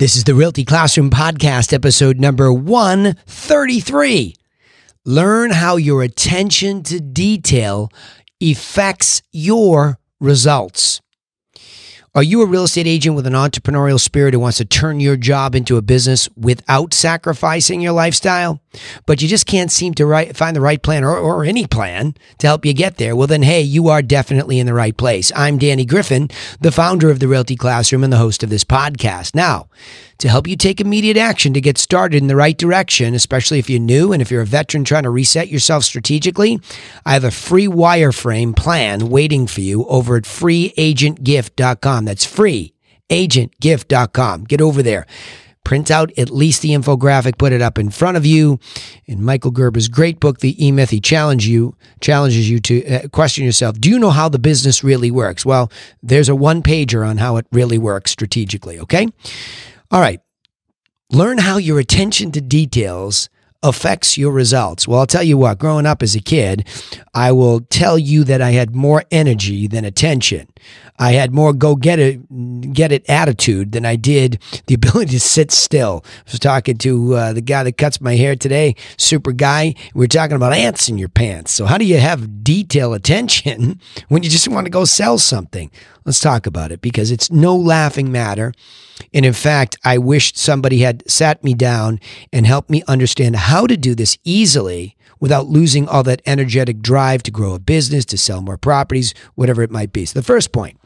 This is the Realty Classroom Podcast, episode number 133. Learn how your attention to detail affects your results. Are you a real estate agent with an entrepreneurial spirit who wants to turn your job into a business without sacrificing your lifestyle, but you just can't seem to find the right plan or any plan to help you get there? Well, then, hey, you are definitely in the right place. I'm Danny Griffin, the founder of the Realty Classroom and the host of this podcast. Now, to help you take immediate action to get started in the right direction, especially if you're new and if you're a veteran trying to reset yourself strategically, I have a free wireframe plan waiting for you over at freeagentgift.com. That's freeagentgift.com. Get over there. Print out at least the infographic, put it up in front of you. In Michael Gerber's great book, The E-Myth, he challenges you to question yourself. Do you know how the business really works? Well, there's a one-pager on how it really works strategically, okay? All right. Learn how your attention to details affects your results. Well, I'll tell you what, growing up as a kid, I will tell you that I had more energy than attention. I had more go-get-it attitude than I did the ability to sit still. I was talking to the guy that cuts my hair today, super guy. We were talking about ants in your pants. So how do you have detail attention when you just want to go sell something? Let's talk about it, because it's no laughing matter. And in fact, I wished somebody had sat me down and helped me understand how to do this easily without losing all that energetic drive to grow a business, to sell more properties, whatever it might be. So the first point,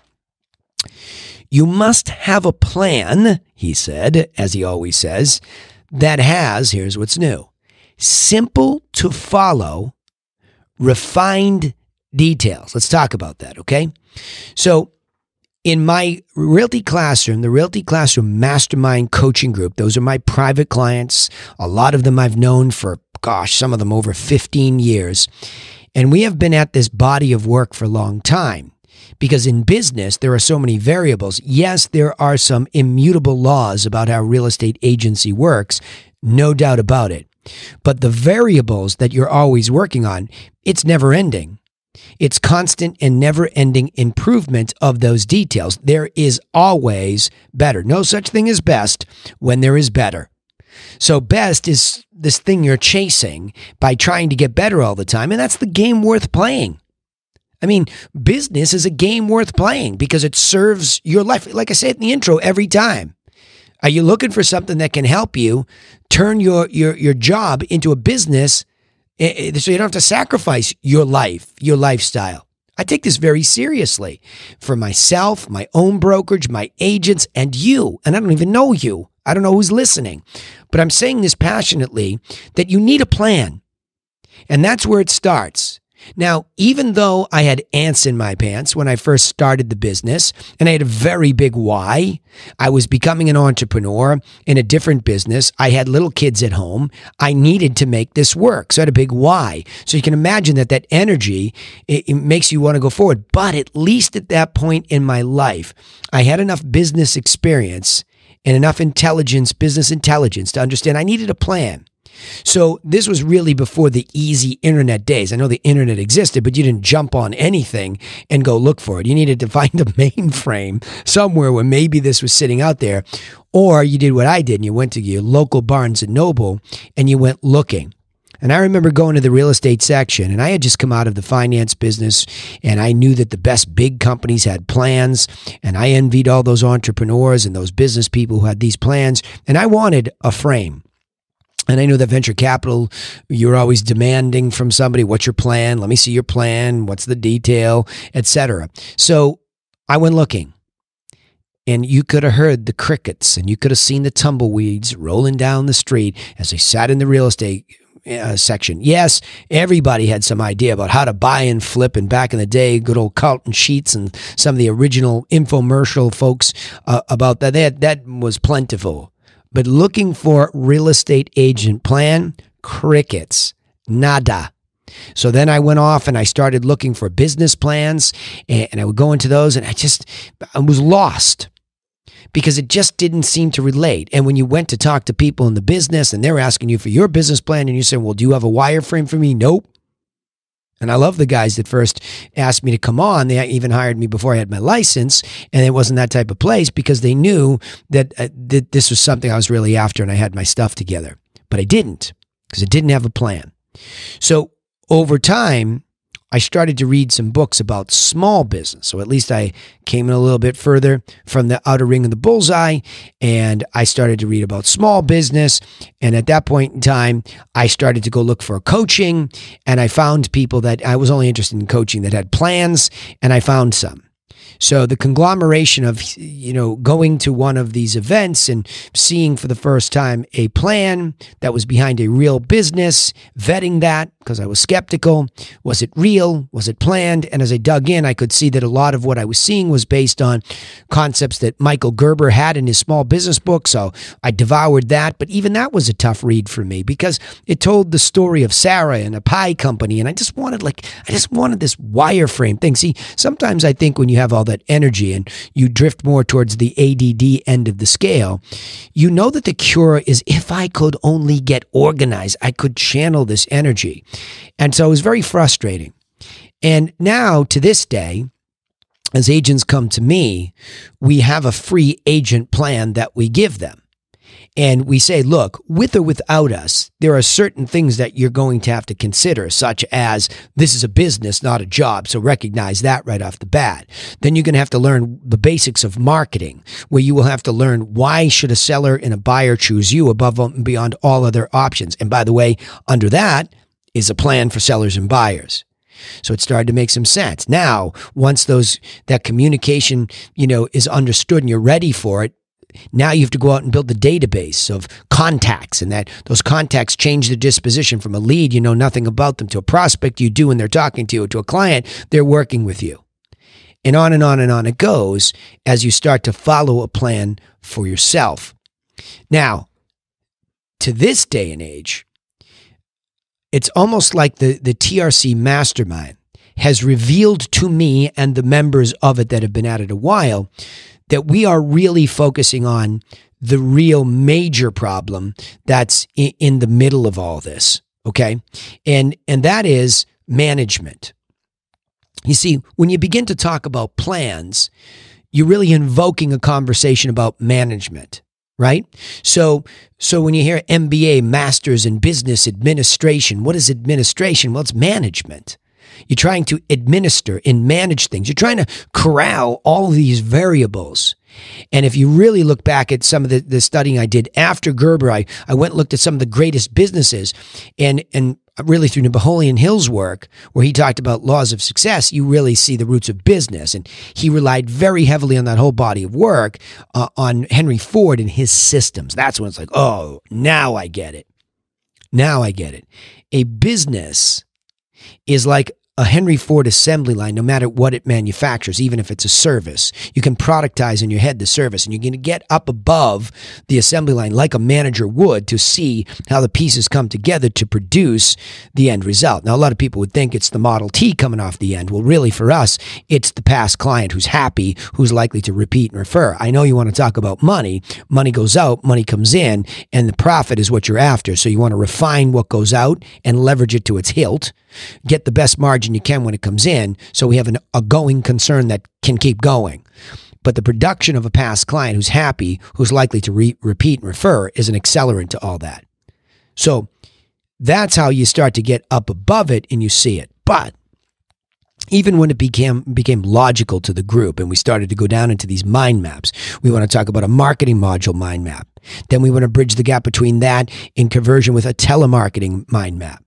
you must have a plan, he said, as he always says, that has, here's what's new, simple to follow, refined details. Let's talk about that, okay? So in my Realty Classroom, the Realty Classroom Mastermind Coaching Group, those are my private clients. A lot of them I've known for, some of them over 15 years. And we have been at this body of work for a long time, because in business, there are so many variables. Yes, there are some immutable laws about how real estate agency works, no doubt about it. But the variables that you're always working on, it's never ending. It's constant and never-ending improvement of those details. There is always better. No such thing as best when there is better. So best is this thing you're chasing by trying to get better all the time, and that's the game worth playing. I mean, business is a game worth playing because it serves your life. Like I said in the intro every time. Are you looking for something that can help you turn your job into a business so you don't have to sacrifice your life, your lifestyle? I take this very seriously for myself, my own brokerage, my agents, and you. And I don't even know you. I don't know who's listening. But I'm saying this passionately, that you need a plan. And that's where it starts. Now, even though I had ants in my pants when I first started the business, and I had a very big why, I was becoming an entrepreneur in a different business. I had little kids at home. I needed to make this work. So I had a big why. So you can imagine that energy, it makes you want to go forward. But at least at that point in my life, I had enough business experience and enough business intelligence to understand I needed a plan. So this was really before the easy internet days. I know the internet existed, but you didn't jump on anything and go look for it. You needed to find a mainframe somewhere where maybe this was sitting out there. Or you did what I did, and you went to your local Barnes & Noble and you went looking. And I remember going to the real estate section, and I had just come out of the finance business, and I knew that the best big companies had plans, and I envied all those entrepreneurs and those business people who had these plans, and I wanted a frame. And I know that venture capital, you're always demanding from somebody, what's your plan? Let me see your plan. What's the detail, etc. So I went looking, and you could have heard the crickets, and you could have seen the tumbleweeds rolling down the street as they sat in the real estate section. Yes, everybody had some idea about how to buy and flip, and back in the day, good old Carlton Sheets and some of the original infomercial folks about that. That was plentiful. But looking for real estate agent plan, crickets, nada. So then I went off and I started looking for business plans, and I would go into those, and I was lost because it just didn't seem to relate. And when you went to talk to people in the business and they're asking you for your business plan and you say, well, do you have a wireframe for me? Nope. And I love the guys that first asked me to come on. They even hired me before I had my license, and it wasn't that type of place because they knew that, that this was something I was really after and I had my stuff together. But I didn't because I didn't have a plan. So over time, I started to read some books about small business. So at least I came in a little bit further from the outer ring of the bullseye, and I started to read about small business. And at that point in time, I started to go look for coaching, and I found people that I was only interested in coaching that had plans, and I found some. So the conglomeration of, going to one of these events and seeing for the first time a plan that was behind a real business, vetting that because I was skeptical. Was it real? Was it planned? And as I dug in, I could see that a lot of what I was seeing was based on concepts that Michael Gerber had in his small business book. So I devoured that. But even that was a tough read for me because it told the story of Sarah and a pie company. And I just wanted this wireframe thing. See, sometimes I think when you have all that energy and you drift more towards the ADD end of the scale, you know that the cure is if I could only get organized, I could channel this energy. And so it was very frustrating. And now to this day, as agents come to me, we have a free agent plan that we give them. And we say, look, with or without us, there are certain things that you're going to have to consider, such as this is a business, not a job. So recognize that right off the bat. Then you're going to have to learn the basics of marketing, where you will have to learn why should a seller and a buyer choose you above and beyond all other options. And by the way, under that is a plan for sellers and buyers. So it started to make some sense. Now, once that communication, is understood and you're ready for it, now you have to go out and build the database of contacts, and that those contacts change the disposition from a lead, you know nothing about them, to a prospect you do and they're talking to you, to a client, they're working with you. And on and on and on it goes as you start to follow a plan for yourself. Now, to this day and age, it's almost like the TRC mastermind has revealed to me and the members of it that have been at it a while that we are really focusing on the real major problem that's in the middle of all this, okay? And that is management. You see, when you begin to talk about plans, you're really invoking a conversation about management, right? So when you hear MBA, Masters in Business Administration, what is administration? Well, it's management. You're trying to administer and manage things. You're trying to corral all these variables. And if you really look back at some of the studying I did after Gerber, I went and looked at some of the greatest businesses, and really through Napoleon Hill's work, where he talked about laws of success, you really see the roots of business. And he relied very heavily on that whole body of work on Henry Ford and his systems. That's when it's like, oh, now I get it. Now I get it. A business is like a Henry Ford assembly line, no matter what it manufactures, even if it's a service. You can productize in your head the service, and you're going to get up above the assembly line like a manager would to see how the pieces come together to produce the end result. Now, a lot of people would think it's the Model T coming off the end. Well, really, for us, it's the past client who's happy, who's likely to repeat and refer. I know you want to talk about money. Money goes out, money comes in, and the profit is what you're after. So you want to refine what goes out and leverage it to its hilt. Get the best margin you can when it comes in, so we have a going concern that can keep going. But the production of a past client who's happy, who's likely to repeat and refer, is an accelerant to all that. So that's how you start to get up above it and you see it. But even when it became logical to the group and we started to go down into these mind maps, we want to talk about a marketing module mind map. Then we want to bridge the gap between that and conversion with a telemarketing mind map.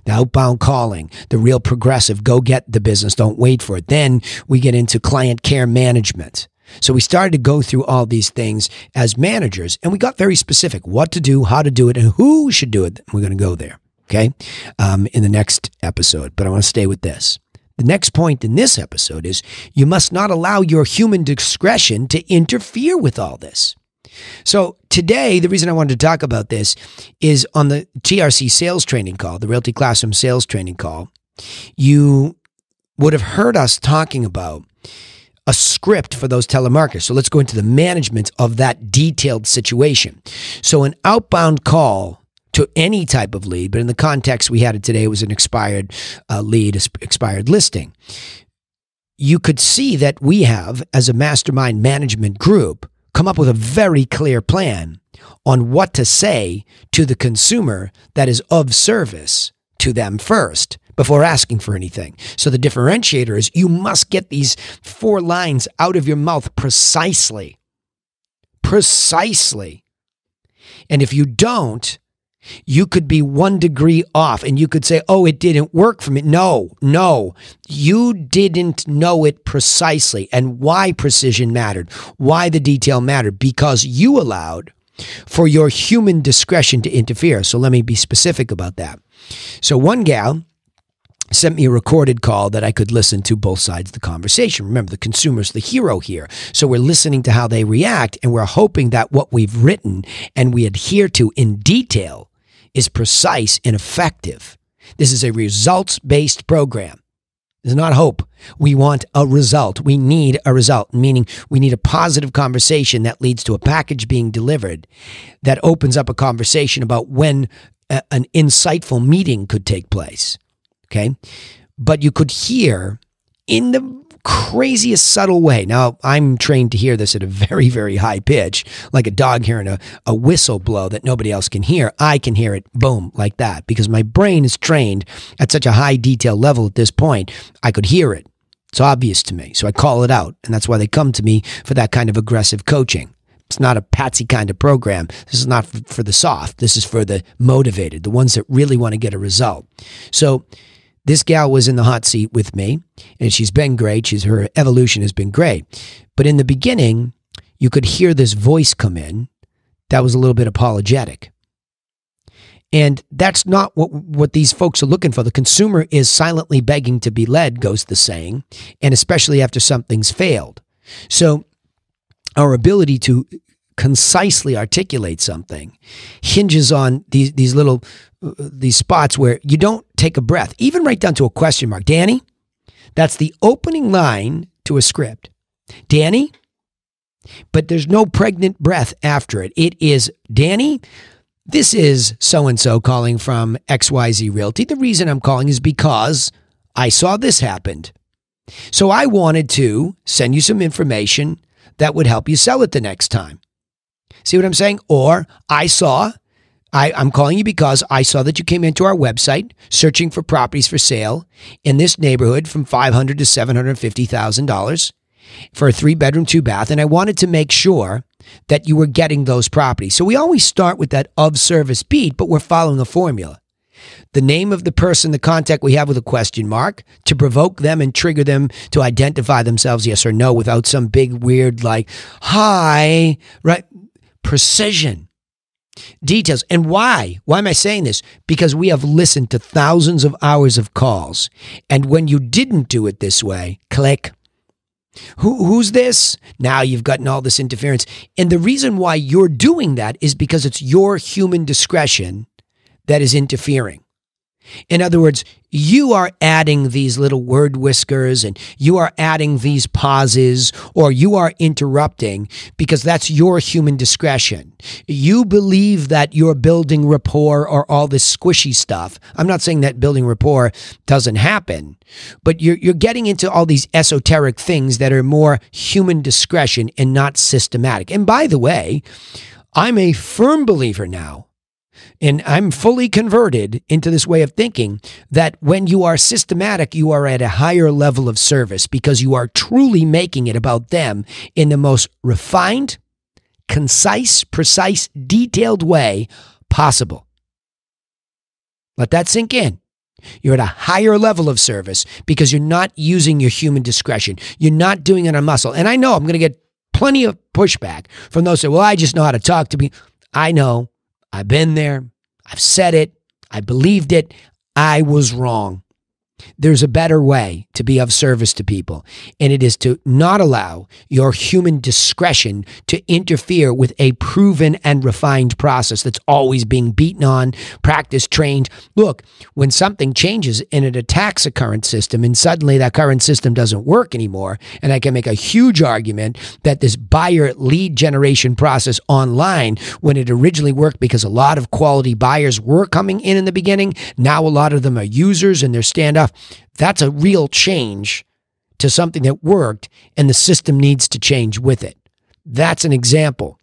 The outbound calling, the real progressive, go get the business, don't wait for it. Then we get into client care management. So we started to go through all these things as managers, and we got very specific: what to do, how to do it, and who should do it. We're going to go there, okay, in the next episode. But I want to stay with this. The next point in this episode is you must not allow your human discretion to interfere with all this. So today, the reason I wanted to talk about this is on the TRC sales training call, the Realty Classroom sales training call, you would have heard us talking about a script for those telemarketers. So let's go into the management of that detailed situation. So an outbound call to to any type of lead, but in the context we had it today, it was an expired lead, expired listing. You could see that we have, as a mastermind management group, come up with a very clear plan on what to say to the consumer that is of service to them first before asking for anything. So the differentiator is you must get these 4 lines out of your mouth precisely. Precisely. And if you don't, you could be 1 degree off and you could say, oh, it didn't work for me. No, you didn't know it precisely. And why precision mattered, why the detail mattered, because you allowed for your human discretion to interfere. So let me be specific about that. So one gal sent me a recorded call that I could listen to both sides of the conversation. Remember, the consumer's the hero here. So we're listening to how they react, and we're hoping that what we've written and we adhere to in detail is precise and effective. This is a results-based program. It's not hope. We want a result. We need a result, meaning we need a positive conversation that leads to a package being delivered that opens up a conversation about when an insightful meeting could take place. Okay. But you could hear in the craziest subtle way. Now, I'm trained to hear this at a very, very high pitch, like a dog hearing a whistle blow that nobody else can hear. I can hear it, boom, like that, because my brain is trained at such a high detail level at this point. I could hear it. It's obvious to me. So I call it out. And that's why they come to me for that kind of aggressive coaching. It's not a patsy kind of program. This is not for the soft. This is for the motivated, the ones that really want to get a result. So this gal was in the hot seat with me, and she's been great. Her evolution has been great. But in the beginning, you could hear this voice come in that was a little bit apologetic. And that's not what these folks are looking for. The consumer is silently begging to be led, goes the saying, and especially after something's failed. So our ability to concisely articulate something hinges on these little these spots where you don't take a breath, even right down to a question mark. Danny, that's the opening line to a script. Danny, but there's no pregnant breath after it. It is, Danny, this is so-and-so calling from XYZ Realty. The reason I'm calling is because I saw this happened. So I wanted to send you some information that would help you sell it the next time. See what I'm saying? Or I'm calling you because I saw that you came into our website searching for properties for sale in this neighborhood from $500,000 to $750,000 for a 3-bedroom, 2-bath. And I wanted to make sure that you were getting those properties. So we always start with that of service beat, but we're following a formula. The name of the person, the contact we have with a question mark to provoke them and trigger them to identify themselves, yes or no, without some big weird like, hi, right? Precision. Details. And why? Why am I saying this? Because we have listened to thousands of hours of calls. And when you didn't do it this way, click. Who's this? Now you've gotten all this interference. And the reason why you're doing that is because it's your human discretion that is interfering. In other words, you are adding these little word whiskers and you are adding these pauses or you are interrupting because that's your human discretion. You believe that you're building rapport or all this squishy stuff. I'm not saying that building rapport doesn't happen, but you're getting into all these esoteric things that are more human discretion and not systematic. And by the way, I'm a firm believer now, and I'm fully converted into this way of thinking that when you are systematic, you are at a higher level of service because you are truly making it about them in the most refined, concise, precise, detailed way possible. Let that sink in. You're at a higher level of service because you're not using your human discretion. You're not doing it on muscle. And I know I'm going to get plenty of pushback from those who say, well, I just know how to talk to people. I know. I've been there. I've said it. I believed it. I was wrong. There's a better way to be of service to people, and it is to not allow your human discretion to interfere with a proven and refined process that's always being beaten on, practiced, trained. Look, when something changes and it attacks a current system and suddenly that current system doesn't work anymore, and I can make a huge argument that this buyer lead generation process online, when it originally worked because a lot of quality buyers were coming in the beginning, now a lot of them are users and they're standoff. That's a real change to something that worked, and the system needs to change with it. That's an example.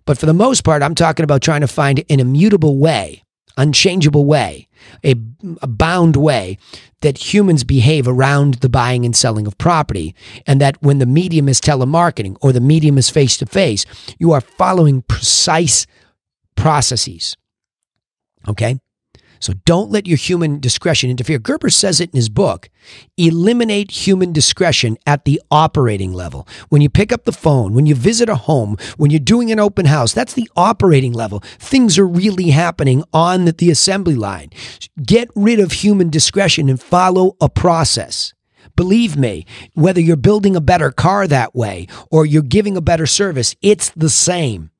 But for the most part, I'm talking about trying to find an immutable way, unchangeable way, a bound way that humans behave around the buying and selling of property, and that when the medium is telemarketing or the medium is face-to-face, you are following precise processes. Okay? So don't let your human discretion interfere. Gerber says it in his book. Eliminate human discretion at the operating level. When you pick up the phone, when you visit a home, when you're doing an open house, that's the operating level. Things are really happening on the assembly line. Get rid of human discretion and follow a process. Believe me, whether you're building a better car that way or you're giving a better service, it's the same.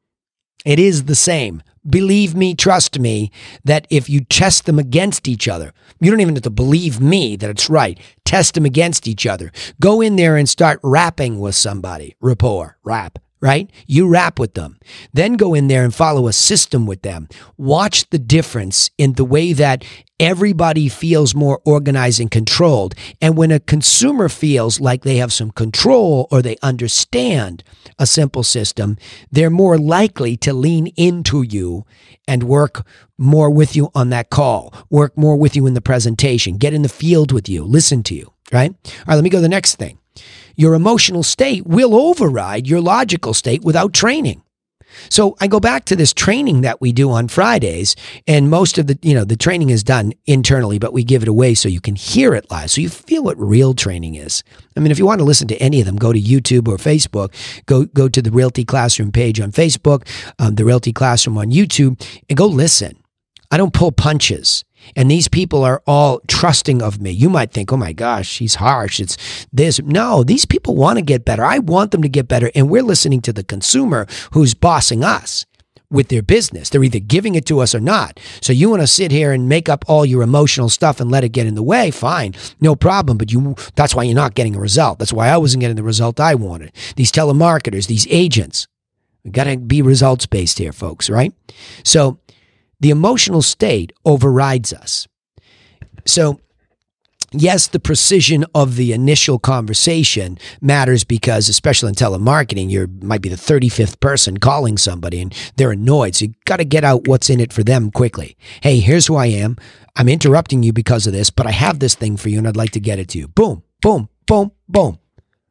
It is the same. Believe me, trust me, that if you test them against each other, you don't even have to believe me that it's right. Test them against each other. Go in there and start rapping with somebody. Rapport, rap, right? You rap with them. Then go in there and follow a system with them. Watch the difference in the way that everybody feels more organized and controlled. And when a consumer feels like they have some control or they understand a simple system, they're more likely to lean into you and work more with you on that call, work more with you in the presentation, get in the field with you, listen to you, right? All right, let me go to the next thing. Your emotional state will override your logical state without training. So I go back to this training that we do on Fridays, and most of the training is done internally, but we give it away so you can hear it live, so you feel what real training is. I mean, if you want to listen to any of them, go to YouTube or Facebook, go to the Realty Classroom page on Facebook, the Realty Classroom on YouTube, and go listen. I don't pull punches. And these people are all trusting of me. You might think, oh my gosh, she's harsh. It's this. No, these people want to get better. I want them to get better. And we're listening to the consumer who's bossing us with their business. They're either giving it to us or not. So you want to sit here and make up all your emotional stuff and let it get in the way? Fine, no problem. But that's why you're not getting a result. That's why I wasn't getting the result I wanted. These telemarketers, these agents, we got to be results-based here, folks, right? So the emotional state overrides us. So, yes, the precision of the initial conversation matters because, especially in telemarketing, you might be the 35th person calling somebody and they're annoyed. So you got to get out what's in it for them quickly. Hey, here's who I am. I'm interrupting you because of this, but I have this thing for you and I'd like to get it to you. Boom, boom, boom, boom.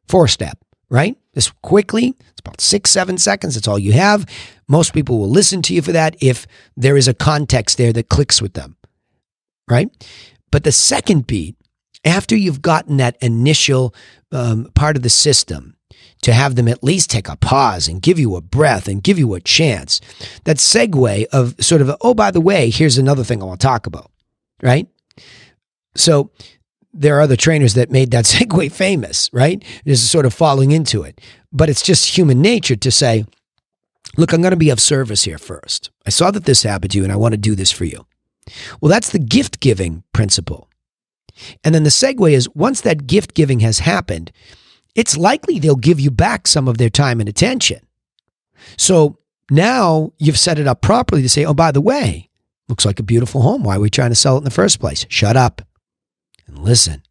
4-step, right? This quickly. It's about 6-7 seconds. That's all you have. Most people will listen to you for that if there is a context there that clicks with them, right? But the second beat, after you've gotten that initial part of the system to have them at least take a pause and give you a breath and give you a chance, that segue of sort of, oh, by the way, here's another thing I want to talk about, right? So there are other trainers that made that segue famous, right? This is sort of falling into it. But it's just human nature to say, look, I'm going to be of service here first. I saw that this happened to you and I want to do this for you. Well, that's the gift giving principle. And then the segue is once that gift giving has happened, it's likely they'll give you back some of their time and attention. So now you've set it up properly to say, oh, by the way, looks like a beautiful home. Why are we trying to sell it in the first place? Shut up and listen.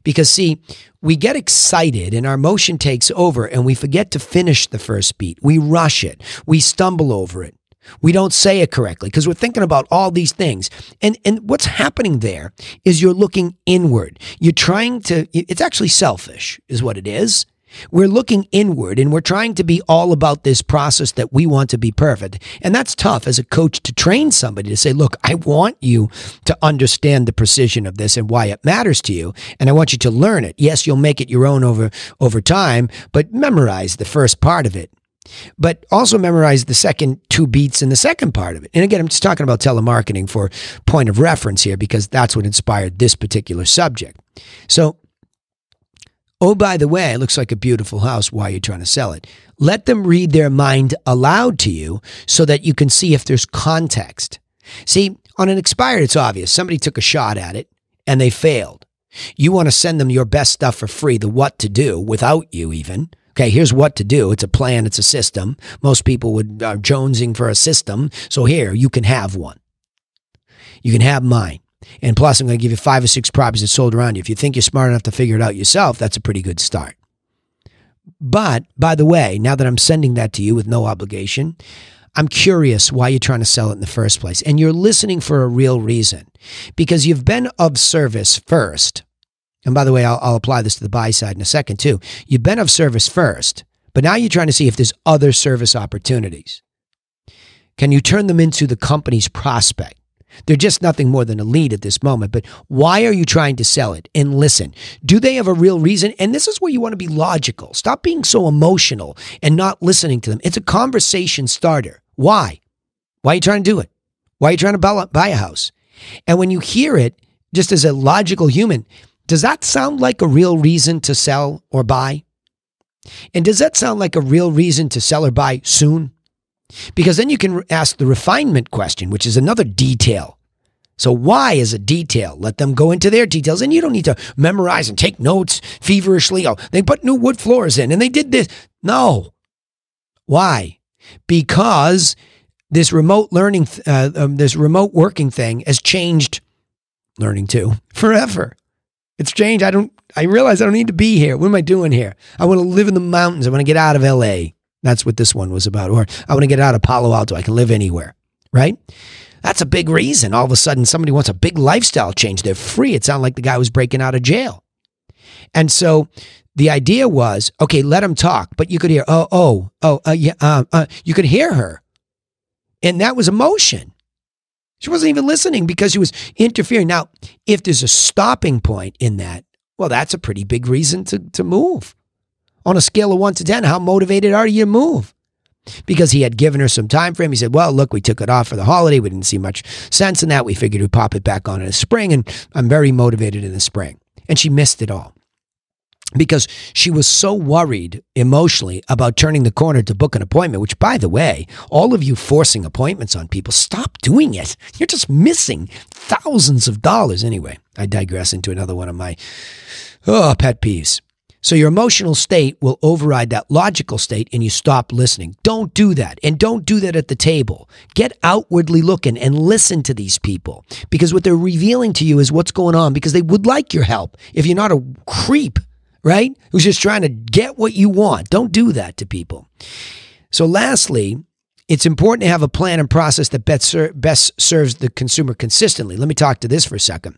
Because see, we get excited and our emotion takes over and we forget to finish the first beat. We rush it. We stumble over it. We don't say it correctly because we're thinking about all these things. And what's happening there is you're looking inward. You're trying to, it's actually selfish is what it is. We're looking inward and we're trying to be all about this process that we want to be perfect. And that's tough as a coach to train somebody to say, look, I want you to understand the precision of this and why it matters to you. And I want you to learn it. Yes, you'll make it your own over time, but memorize the first part of it. But also memorize the second 2 beats in the second part of it. And again, I'm just talking about telemarketing for point of reference here because that's what inspired this particular subject. So, oh, by the way, it looks like a beautiful house. Why are you trying to sell it? Let them read their mind aloud to you so that you can see if there's context. See, on an expired, it's obvious. Somebody took a shot at it and they failed. You want to send them your best stuff for free, the what to do, without you even. Okay, here's what to do. It's a plan. It's a system. Most people are jonesing for a system. So here, you can have one. You can have mine. And plus, I'm going to give you 5 or 6 properties that sold around you. If you think you're smart enough to figure it out yourself, that's a pretty good start. But, by the way, now that I'm sending that to you with no obligation, I'm curious why you're trying to sell it in the first place. And you're listening for a real reason. Because you've been of service first. And by the way, I'll apply this to the buy side in a second too. You've been of service first, but now you're trying to see if there's other service opportunities. Can you turn them into the company's prospect? They're just nothing more than a lead at this moment, but why are you trying to sell it? And listen, do they have a real reason? And this is where you want to be logical. Stop being so emotional and not listening to them. It's a conversation starter. Why? Why are you trying to do it? Why are you trying to buy a house? And when you hear it, just as a logical human, does that sound like a real reason to sell or buy? And does that sound like a real reason to sell or buy soon? Because then you can ask the refinement question, which is another detail. So why is a detail? Let them go into their details. And you don't need to memorize and take notes feverishly. Oh, they put new wood floors in and they did this. No. Why? Because this remote learning, this remote working thing has changed learning too forever. It's changed. I realize I don't need to be here. What am I doing here? I want to live in the mountains. I want to get out of LA. That's what this one was about. Or I want to get out of Palo Alto. I can live anywhere, right? That's a big reason. All of a sudden, somebody wants a big lifestyle change. They're free. It sounded like the guy was breaking out of jail. And so the idea was, okay, let him talk. But you could hear, you could hear her. And that was emotion. She wasn't even listening because she was interfering. Now, if there's a stopping point in that, well, that's a pretty big reason to move. On a scale of 1 to 10, how motivated are you to move? Because he had given her some time frame. He said, well, look, we took it off for the holiday. We didn't see much sense in that. We figured we'd pop it back on in the spring, and I'm very motivated in the spring. And she missed it all. Because she was so worried emotionally about turning the corner to book an appointment, which, by the way, all of you forcing appointments on people, stop doing it. You're just missing thousands of dollars. Anyway, I digress into another one of my pet peeves. So your emotional state will override that logical state and you stop listening. Don't do that. And don't do that at the table. Get outwardly looking and listen to these people because what they're revealing to you is what's going on because they would like your help if you're not a creep. Right? Who's just trying to get what you want. Don't do that to people. So lastly, it's important to have a plan and process that best serves the consumer consistently. Let me talk to this for a second.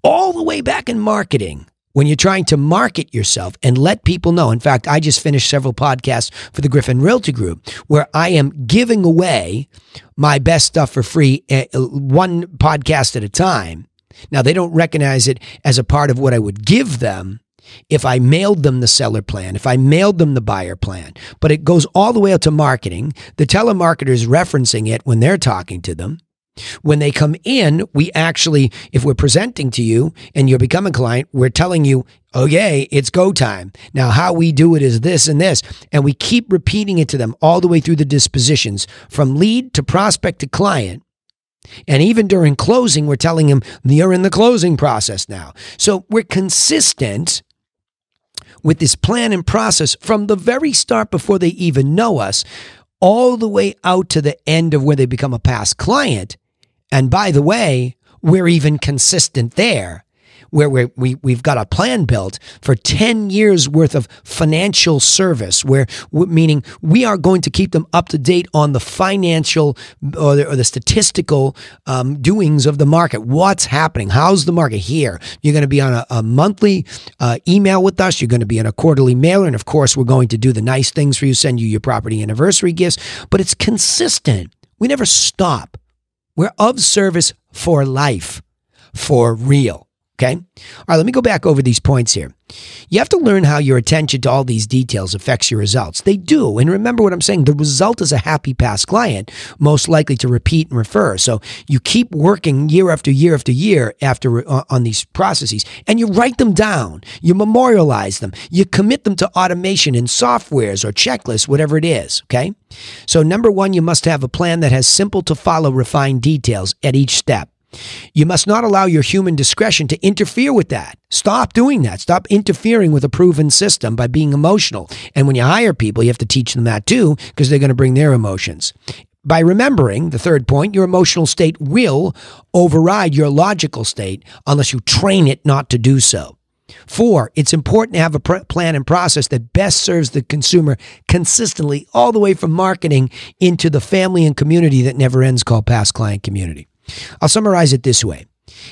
All the way back in marketing, when you're trying to market yourself and let people know. In fact, I just finished several podcasts for the Griffin Realty Group where I am giving away my best stuff for free, one podcast at a time. Now, they don't recognize it as a part of what I would give them if I mailed them the seller plan, if I mailed them the buyer plan, but it goes all the way out to marketing. The telemarketer is referencing it when they're talking to them. When they come in, we actually, if we're presenting to you and you're becoming a client, we're telling you, okay, it's go time. Now, how we do it is this and this. And we keep repeating it to them all the way through the dispositions from lead to prospect to client. And even during closing, we're telling them you're in the closing process now. So we're consistent with this plan and process from the very start before they even know us, all the way out to the end of where they become a past client. And by the way, we're even consistent there, where we've got a plan built for 10 years worth of financial service, meaning we are going to keep them up to date on the financial or the statistical doings of the market. What's happening? How's the market here? You're going to be on a monthly email with us. You're going to be on a quarterly mailer. And of course, we're going to do the nice things for you, send you your property anniversary gifts, but it's consistent. We never stop. We're of service for life, for real. Okay? All right, let me go back over these points here. You have to learn how your attention to all these details affects your results. They do. And remember what I'm saying. The result is a happy past client, most likely to repeat and refer. So you keep working year after year after year on these processes, and you write them down. You memorialize them. You commit them to automation in softwares or checklists, whatever it is. Okay? So number one, you must have a plan that has simple to follow refined details at each step. You must not allow your human discretion to interfere with that. Stop doing that. Stop interfering with a proven system by being emotional. And when you hire people, you have to teach them that too, because they're going to bring their emotions. By remembering, the third point, your emotional state will override your logical state unless you train it not to do so. 4, it's important to have a plan and process that best serves the consumer consistently, all the way from marketing into the family and community that never ends, called past client community. I'll summarize it this way.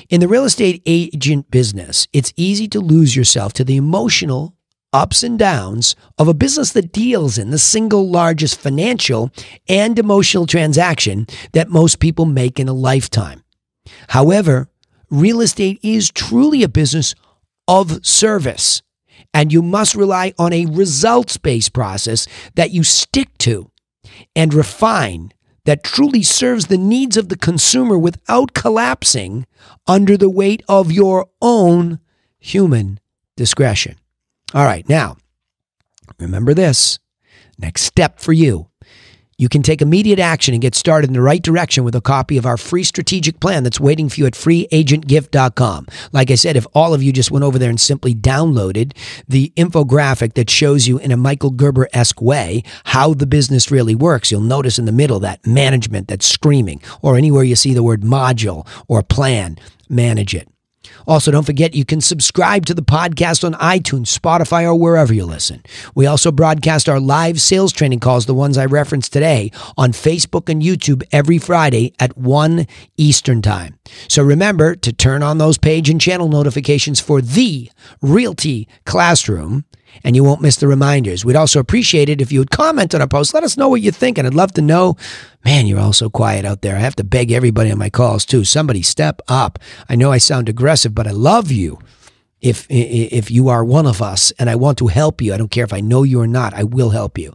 In the real estate agent business, it's easy to lose yourself to the emotional ups and downs of a business that deals in the single largest financial and emotional transaction that most people make in a lifetime. However, real estate is truly a business of service, and you must rely on a results-based process that you stick to and refine, that truly serves the needs of the consumer without collapsing under the weight of your own human discretion. All right, now, remember this. Next step for you. You can take immediate action and get started in the right direction with a copy of our free strategic plan that's waiting for you at freeagentgift.com. Like I said, if all of you just went over there and simply downloaded the infographic that shows you in a Michael Gerber-esque way how the business really works, you'll notice in the middle that management that's screaming, or anywhere you see the word module or plan, manage it. Also, don't forget you can subscribe to the podcast on iTunes, Spotify, or wherever you listen. We also broadcast our live sales training calls, the ones I referenced today, on Facebook and YouTube every Friday at 1 Eastern Time. So remember to turn on those page and channel notifications for the Realty Classroom, and you won't miss the reminders. We'd also appreciate it if you would comment on our post. Let us know what you think, and I'd love to know. Man, you're all so quiet out there. I have to beg everybody on my calls too. Somebody step up. I know I sound aggressive, but I love you. If you are one of us and I want to help you, I don't care if I know you or not, I will help you.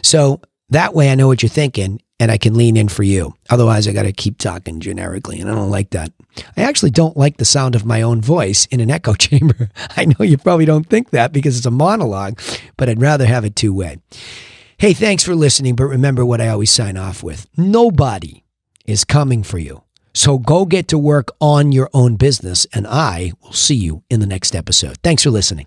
So that way I know what you're thinking and I can lean in for you. Otherwise, I got to keep talking generically, and I don't like that. I actually don't like the sound of my own voice in an echo chamber. I know you probably don't think that because it's a monologue, but I'd rather have it two-way. Hey, thanks for listening, but remember what I always sign off with. Nobody is coming for you. So go get to work on your own business, and I will see you in the next episode. Thanks for listening.